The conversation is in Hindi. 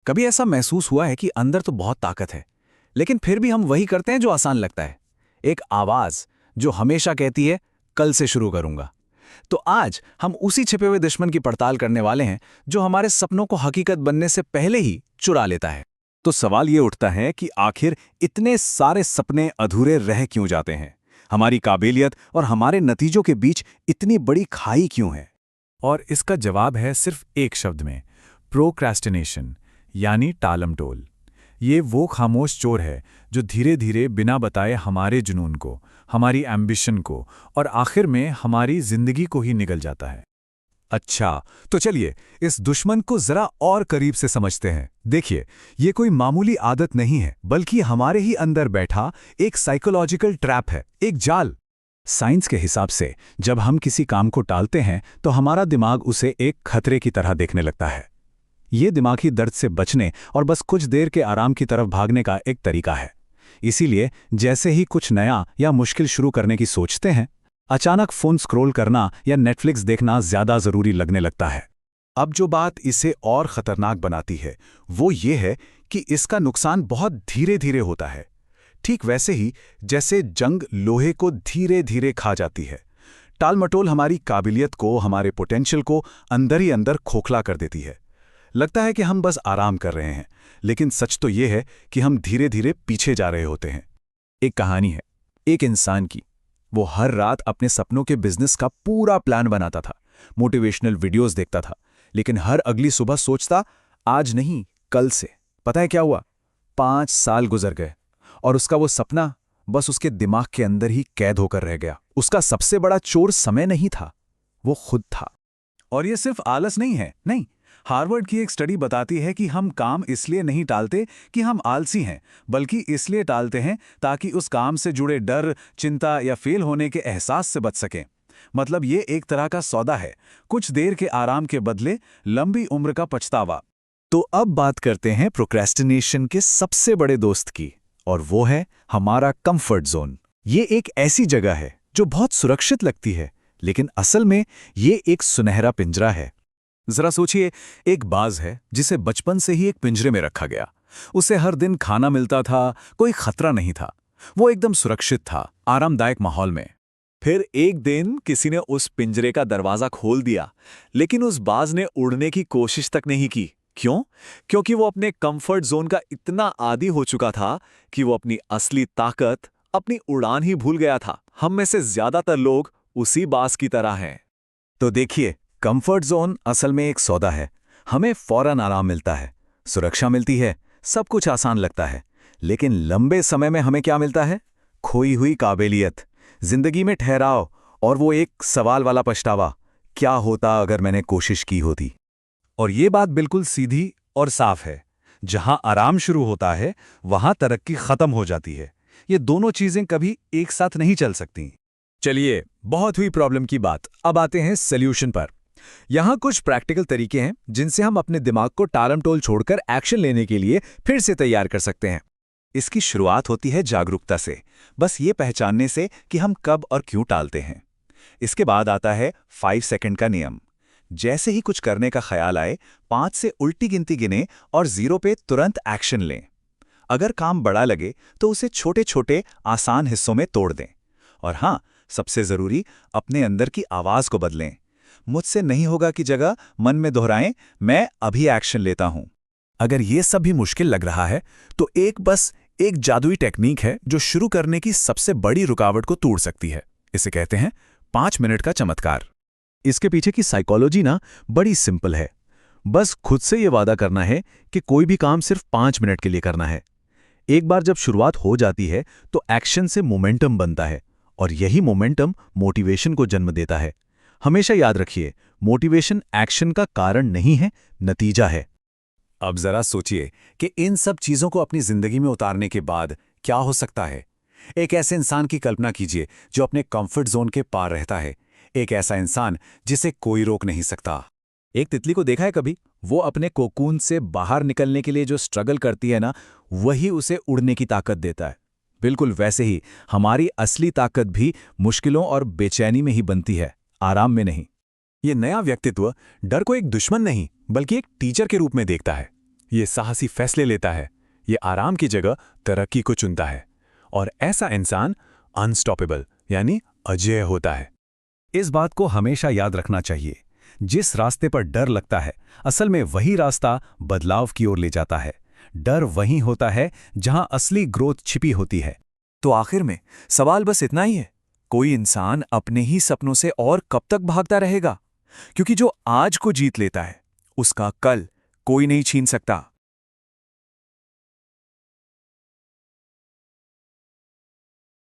कभी ऐसा महसूस हुआ है कि अंदर तो बहुत ताकत है, लेकिन फिर भी हम वही करते हैं जो आसान लगता है। एक आवाज जो हमेशा कहती है, कल से शुरू करूंगा। तो आज हम उसी छिपे हुए दुश्मन की पड़ताल करने वाले हैं, जो हमारे सपनों को हकीकत बनने से पहले ही चुरा लेता है। तो सवाल ये उठता है कि आखिर इतने सारे सपने अधूरे रह क्यों जाते हैं? हमारी काबिलियत और हमारे नतीजों के बीच इतनी बड़ी खाई क्यों है? और इसका जवाब है सिर्फ एक शब्द में, प्रोक्रेस्टिनेशन, यानी टालमटोल। ये वो खामोश चोर है जो धीरे धीरे बिना बताए हमारे जुनून को, हमारी एम्बिशन को और आखिर में हमारी जिंदगी को ही निगल जाता है। अच्छा, तो चलिए इस दुश्मन को जरा और करीब से समझते हैं। देखिए, ये कोई मामूली आदत नहीं है, बल्कि हमारे ही अंदर बैठा एक साइकोलॉजिकल ट्रैप है, एक जाल। साइंस के हिसाब से जब हम किसी काम को टालते हैं तो हमारा दिमाग उसे एक खतरे की तरह देखने लगता है। ये दिमागी दर्द से बचने और बस कुछ देर के आराम की तरफ भागने का एक तरीका है। इसीलिए जैसे ही कुछ नया या मुश्किल शुरू करने की सोचते हैं, अचानक फोन स्क्रॉल करना या नेटफ्लिक्स देखना ज्यादा जरूरी लगने लगता है। अब जो बात इसे और खतरनाक बनाती है वो ये है कि इसका नुकसान बहुत धीरे धीरे होता है, ठीक वैसे ही जैसे जंग लोहे को धीरे धीरे खा जाती है। टालमटोल हमारी काबिलियत को, हमारे पोटेंशियल को अंदर ही अंदर खोखला कर देती है। लगता है कि हम बस आराम कर रहे हैं, लेकिन सच तो ये है कि हम धीरे धीरे पीछे जा रहे होते हैं। एक कहानी है एक इंसान की। वो हर रात अपने सपनों के बिजनेस का पूरा प्लान बनाता था, मोटिवेशनल वीडियोस देखता था, लेकिन हर अगली सुबह सोचता, आज नहीं कल से। पता है क्या हुआ? 5 साल गुजर गए और उसका वो सपना बस उसके दिमाग के अंदर ही कैद होकर रह गया। उसका सबसे बड़ा चोर समय नहीं था, वो खुद था। और ये सिर्फ आलस नहीं है, नहीं। हार्वर्ड की एक स्टडी बताती है कि हम काम इसलिए नहीं टालते कि हम आलसी हैं, बल्कि इसलिए टालते हैं ताकि उस काम से जुड़े डर, चिंता या फेल होने के एहसास से बच सकें। मतलब ये एक तरह का सौदा है, कुछ देर के आराम के बदले लंबी उम्र का पछतावा। तो अब बात करते हैं प्रोक्रेस्टिनेशन के सबसे बड़े दोस्त की, और वो है हमारा कंफर्ट जोन। ये एक ऐसी जगह है जो बहुत सुरक्षित लगती है, लेकिन असल में ये एक सुनहरा पिंजरा है। जरा सोचिए, एक बाज है जिसे बचपन से ही एक पिंजरे में रखा गया। उसे हर दिन खाना मिलता था, कोई खतरा नहीं था, वो एकदम सुरक्षित था, आरामदायक माहौल में। फिर एक दिन किसी ने उस पिंजरे का दरवाजा खोल दिया, लेकिन उस बाज ने उड़ने की कोशिश तक नहीं की। क्यों? क्योंकि वो अपने कंफर्ट जोन का इतना आदी हो चुका था कि वो अपनी असली ताकत, अपनी उड़ान ही भूल गया था। हम में से ज्यादातर लोग उसी बाज की तरह हैं। तो देखिए, कंफर्ट जोन असल में एक सौदा है। हमें फौरन आराम मिलता है, सुरक्षा मिलती है, सब कुछ आसान लगता है, लेकिन लंबे समय में हमें क्या मिलता है? खोई हुई काबिलियत, जिंदगी में ठहराव और वो एक सवाल वाला पछतावा, क्या होता अगर मैंने कोशिश की होती। और ये बात बिल्कुल सीधी और साफ है, जहां आराम शुरू होता है वहां तरक्की खत्म हो जाती है। ये दोनों चीजें कभी एक साथ नहीं चल सकती। चलिए, बहुत हुई प्रॉब्लम की बात, अब आते हैं सॉल्यूशन पर। यहाँ कुछ प्रैक्टिकल तरीके हैं जिनसे हम अपने दिमाग को टालमटोल छोड़कर एक्शन लेने के लिए फिर से तैयार कर सकते हैं। इसकी शुरुआत होती है जागरूकता से, बस ये पहचानने से कि हम कब और क्यों टालते हैं। इसके बाद आता है 5 सेकंड का नियम। जैसे ही कुछ करने का ख्याल आए, 5 से उल्टी गिनती गिने और 0 पे तुरंत एक्शन लें। अगर काम बड़ा लगे तो उसे छोटे छोटे आसान हिस्सों में तोड़ दें। और हाँ, सबसे जरूरी, अपने अंदर की आवाज को बदलें। मुझसे नहीं होगा की जगह मन में दोहराएं, मैं अभी एक्शन लेता हूं। अगर ये सब भी मुश्किल लग रहा है तो एक जादुई टेक्निक है जो शुरू करने की सबसे बड़ी रुकावट को तोड़ सकती है। इसे कहते हैं 5 मिनट का चमत्कार। इसके पीछे की साइकोलॉजी ना बड़ी सिंपल है। बस खुद से ये वादा करना है कि कोई भी काम सिर्फ 5 मिनट के लिए करना है। एक बार जब शुरुआत हो जाती है तो एक्शन से मोमेंटम बनता है, और यही मोमेंटम मोटिवेशन को जन्म देता है। हमेशा याद रखिए, मोटिवेशन एक्शन का कारण नहीं है, नतीजा है। अब जरा सोचिए कि इन सब चीजों को अपनी जिंदगी में उतारने के बाद क्या हो सकता है। एक ऐसे इंसान की कल्पना कीजिए जो अपने कंफर्ट जोन के पार रहता है। एक ऐसा इंसान जिसे कोई रोक नहीं सकता। एक तितली को देखा है कभी? वो अपने कोकून से बाहर निकलने के लिए जो स्ट्रगल करती है ना, वही उसे उड़ने की ताकत देता है। बिल्कुल वैसे ही हमारी असली ताकत भी मुश्किलों और बेचैनी में ही बनती है, आराम में नहीं। ये नया व्यक्तित्व डर को एक दुश्मन नहीं बल्कि एक टीचर के रूप में देखता है। ये साहसी फैसले लेता है, ये आराम की जगह तरक्की को चुनता है। और ऐसा इंसान अनस्टॉपेबल यानी अजेय होता है। इस बात को हमेशा याद रखना चाहिए। जिस रास्ते पर डर लगता है, असल में वही रास्ता बदलाव की ओर ले जाता है। डर वहीं होता है जहां असली ग्रोथ छिपी होती है। तो आखिर में सवाल बस इतना ही है, कोई इंसान अपने ही सपनों से और कब तक भागता रहेगा? क्योंकि जो आज को जीत लेता है, उसका कल कोई नहीं छीन सकता।